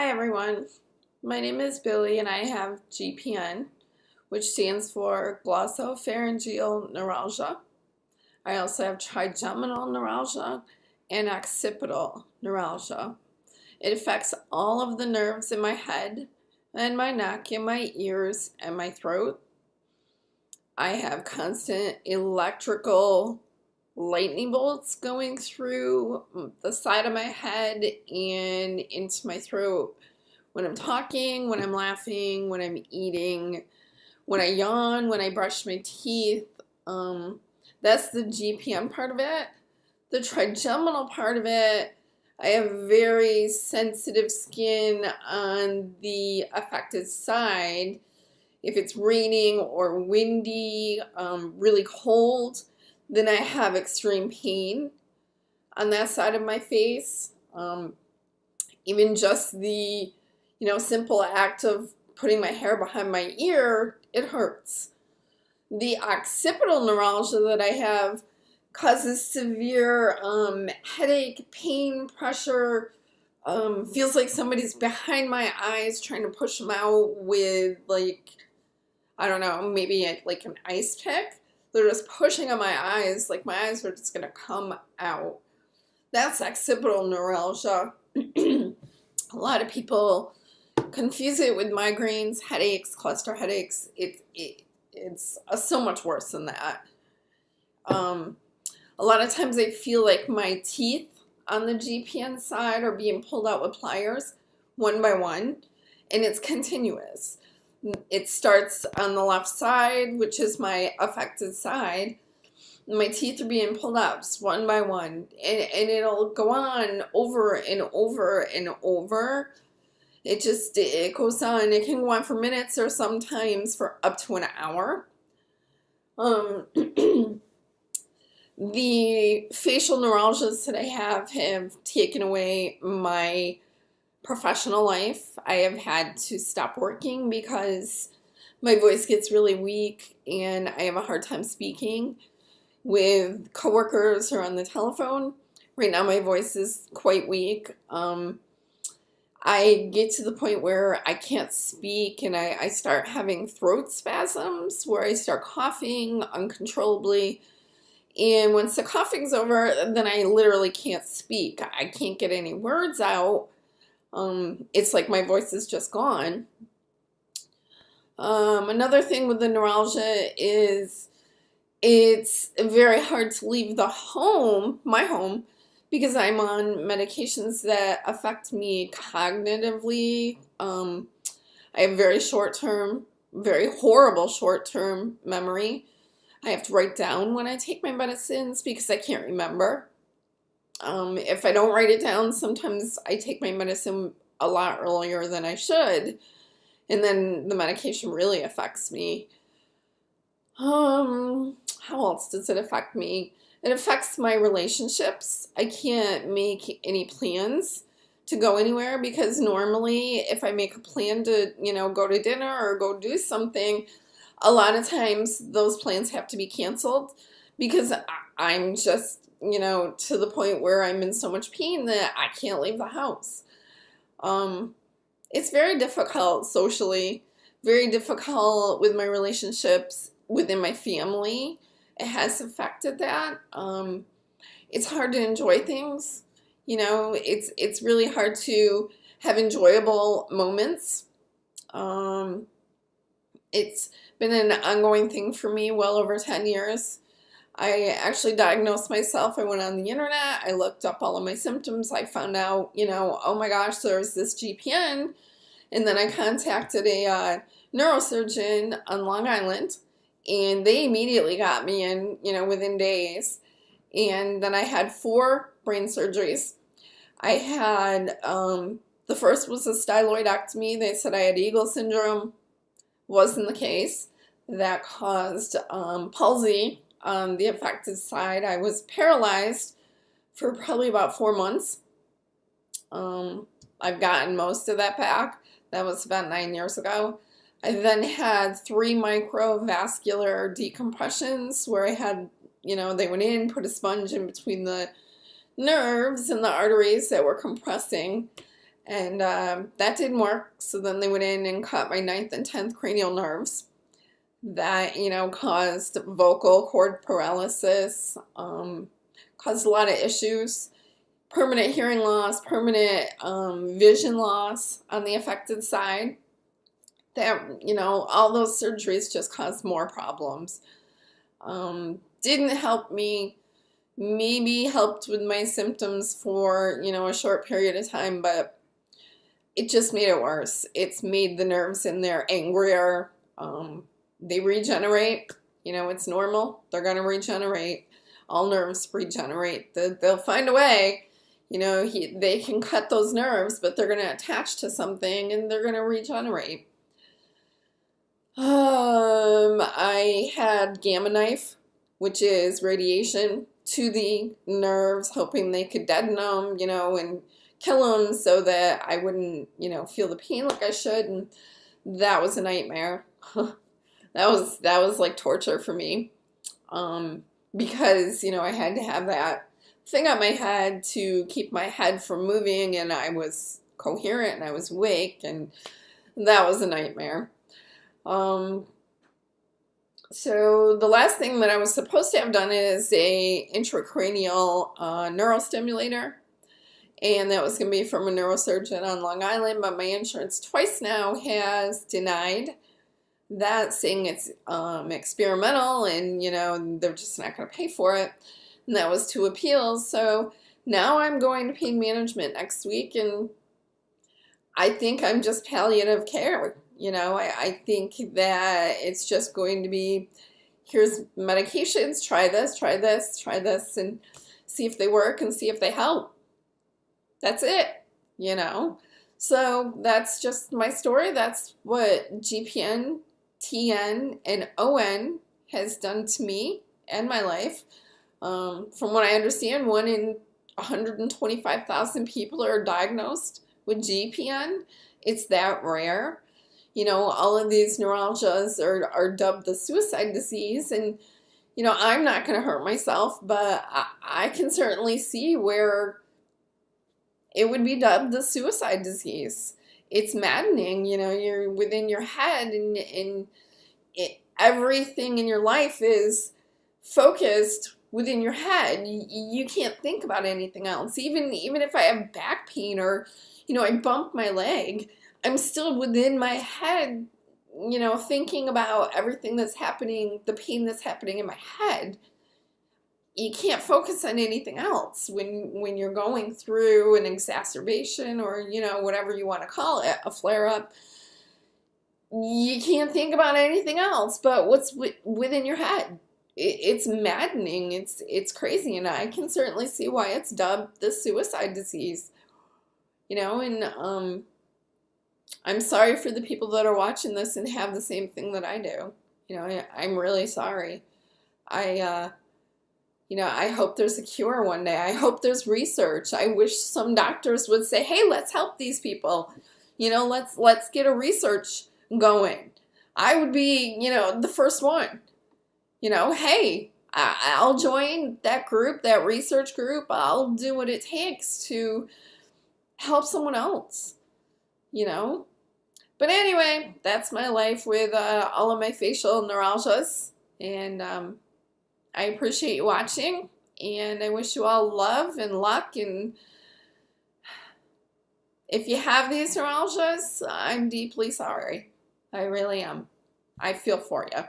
Hi everyone, my name is Billy and I have GPN, which stands for Glossopharyngeal Neuralgia. I also have Trigeminal Neuralgia and Occipital Neuralgia. It affects all of the nerves in my head and my neck and my ears and my throat. I have constant electrical lightning bolts going through the side of my head and into my throat when I'm talking, when I'm laughing, when I'm eating, when I yawn, when I brush my teeth. That's the GPM part of it. The trigeminal part of it, I have very sensitive skin on the affected side. If it's raining or windy, really cold, then I have extreme pain on that side of my face. Even just the, simple act of putting my hair behind my ear, it hurts. The occipital neuralgia that I have causes severe headache, pain, pressure. Feels like somebody's behind my eyes trying to push them out with, I don't know, maybe like an ice pick. They're just pushing on my eyes, like my eyes are just going to come out. That's occipital neuralgia. A lot of people confuse it with migraines, headaches, cluster headaches. It's so much worse than that. A lot of times I feel like my teeth on the GPN side are being pulled out with pliers one by one, and it's continuous. It starts on the left side, which is my affected side. My teeth are being pulled out just one by one, and it'll go on over and over and over. It goes on. It can go on for minutes or sometimes for up to an hour. The facial neuralgias that I have taken away my professional life. I have had to stop working because my voice gets really weak and I have a hard time speaking with coworkers or on the telephone. Right now my voice is quite weak. I get to the point where I can't speak and I start having throat spasms where I start coughing uncontrollably. And once the coughing's over, then I literally can't speak. I can't get any words out. It's like my voice is just gone. Another thing with the neuralgia is it's very hard to leave my home, because I'm on medications that affect me cognitively. I have very horrible short-term memory. I have to write down when I take my medicines because I can't remember. If I don't write it down, sometimes I take my medicine a lot earlier than I should, and then the medication really affects me. How else does it affect me? It affects my relationships. I can't make any plans to go anywhere because normally if I make a plan to, go to dinner or go do something, a lot of times those plans have to be canceled because I'm just, to the point where I'm in so much pain that I can't leave the house. It's very difficult socially, very difficult with my relationships within my family. It has affected that. It's hard to enjoy things. It's really hard to have enjoyable moments. It's been an ongoing thing for me well over 10 years. I actually diagnosed myself. I went on the internet. I looked up all of my symptoms. I found out, oh my gosh, there's this GPN. And then I contacted a neurosurgeon on Long Island. And they immediately got me in, within days. And then I had 4 brain surgeries. I had, the first was a styloidectomy. They said I had Eagle syndrome. Wasn't the case. That caused palsy on the affected side. I was paralyzed for probably about 4 months. I've gotten most of that back. That was about 9 years ago. I then had 3 microvascular decompressions where I had, they went in, put a sponge in between the nerves and the arteries that were compressing. And that didn't work. So then they went in and cut my 9th and 10th cranial nerves. That, caused vocal cord paralysis, caused a lot of issues, permanent hearing loss, permanent vision loss on the affected side. That, all those surgeries just caused more problems. Didn't help me, maybe helped with my symptoms for, a short period of time, but it just made it worse. It's made the nerves in there angrier. They regenerate. It's normal. They're going to regenerate. All nerves regenerate. They'll find a way. They can cut those nerves, but they're going to attach to something and they're going to regenerate. I had gamma knife, which is radiation to the nerves, hoping they could deaden them, and kill them so that I wouldn't, feel the pain like I should. And that was a nightmare. That was like torture for me. Because, I had to have that thing on my head to keep my head from moving, and I was coherent and I was awake, and that was a nightmare. So the last thing that I was supposed to have done is a intracranial neurostimulator, and that was going to be from a neurosurgeon on Long Island, but my insurance twice now has denied that, saying it's experimental and, they're just not going to pay for it. And that was 2 appeals. So now I'm going to pain management next week, and I think I'm just palliative care. I think that it's just going to be, here's medications, try this, try this, try this, and see if they work and see if they help. That's it, So that's just my story. That's what GPN, TN, and ON has done to me and my life. From what I understand, 1 in 125,000 people are diagnosed with GPN. It's that rare. All of these neuralgias are dubbed the suicide disease, and, I'm not going to hurt myself, but I can certainly see where it would be dubbed the suicide disease. It's maddening, you're within your head, and everything in your life is focused within your head. You can't think about anything else. Even if I have back pain or, I bump my leg, I'm still within my head, thinking about everything that's happening, the pain that's happening in my head. You can't focus on anything else when you're going through an exacerbation or, whatever you want to call it, a flare-up. You can't think about anything else but what's within your head. It's maddening. It's crazy, and I can certainly see why it's dubbed the suicide disease. And I'm sorry for the people that are watching this and have the same thing that I do. I'm really sorry. I hope there's a cure one day. I hope there's research. I wish some doctors would say, hey, let's help these people. Let's get a research going. I would be, the first one. Hey, I'll join that group, that research group. I'll do what it takes to help someone else, But anyway, that's my life with all of my facial neuralgias. And I appreciate you watching, and I wish you all love and luck. And if you have these neuralgias, I'm deeply sorry. I really am. I feel for you.